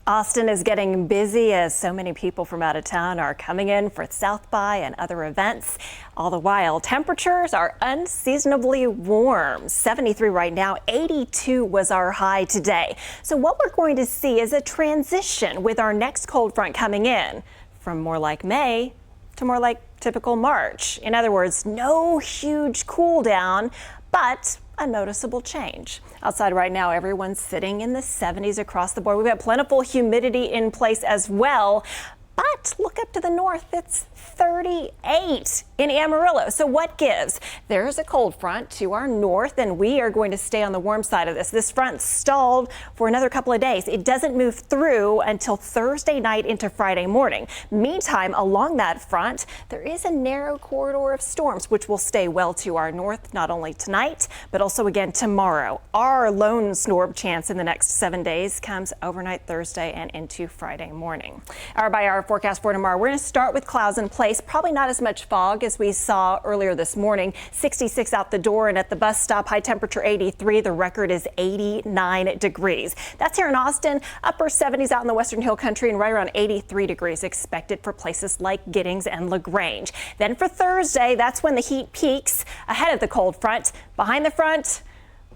Austin is getting busy as so many people from out of town are coming in for South by and other events. All the while, temperatures are unseasonably warm. 73 right now, 82 was our high today. So what we're going to see is a transition with our next cold front coming in from more like May to more like typical March. In other words, no huge cool down, but a noticeable change. Outside right now, everyone's sitting in the 70s across the board. We've got plentiful humidity in place as well. But look up to the north, it's 38 in Amarillo. So what gives? There's a cold front to our north, and we are going to stay on the warm side of this. This front stalled for another couple of days. It doesn't move through until Thursday night into Friday morning. Meantime, along that front, there is a narrow corridor of storms, which will stay well to our north, not only tonight, but also again tomorrow. Our lone storm chance in the next 7 days comes overnight Thursday and into Friday morning. Hour by hour forecast for tomorrow. We're going to start with clouds in place. Probably not as much fog as we saw earlier this morning. 66 out the door, and at the bus stop, high temperature 83. The record is 89 degrees. That's here in Austin. Upper 70s out in the Western Hill Country, and right around 83 degrees expected for places like Giddings and LaGrange. Then for Thursday, that's when the heat peaks ahead of the cold front. Behind the front,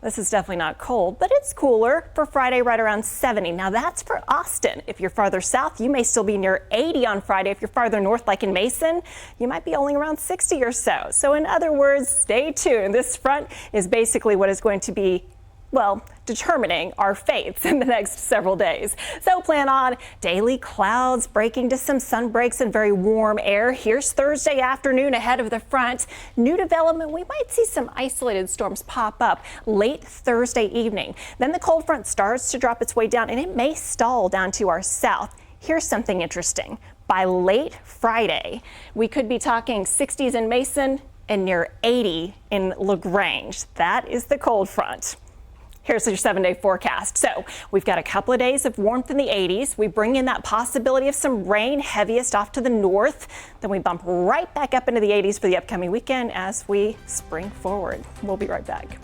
this is definitely not cold, but it's cooler for Friday, right around 70. Now that's for Austin. If you're farther south, you may still be near 80 on Friday. If you're farther north, like in Mason, you might be only around 60 or so. So in other words, stay tuned. This front is basically what is going to be, well, determining our fates in the next several days. So plan on daily clouds breaking to some sun breaks and very warm air. Here's Thursday afternoon ahead of the front. New development, we might see some isolated storms pop up late Thursday evening. Then the cold front starts to drop its way down, and it may stall down to our south. Here's something interesting. By late Friday, we could be talking 60s in Mason and near 80 in LaGrange. That is the cold front. Here's your 7-day forecast. So we've got a couple of days of warmth in the 80s. We bring in that possibility of some rain, heaviest off to the north. Then we bump right back up into the 80s for the upcoming weekend as we spring forward. We'll be right back.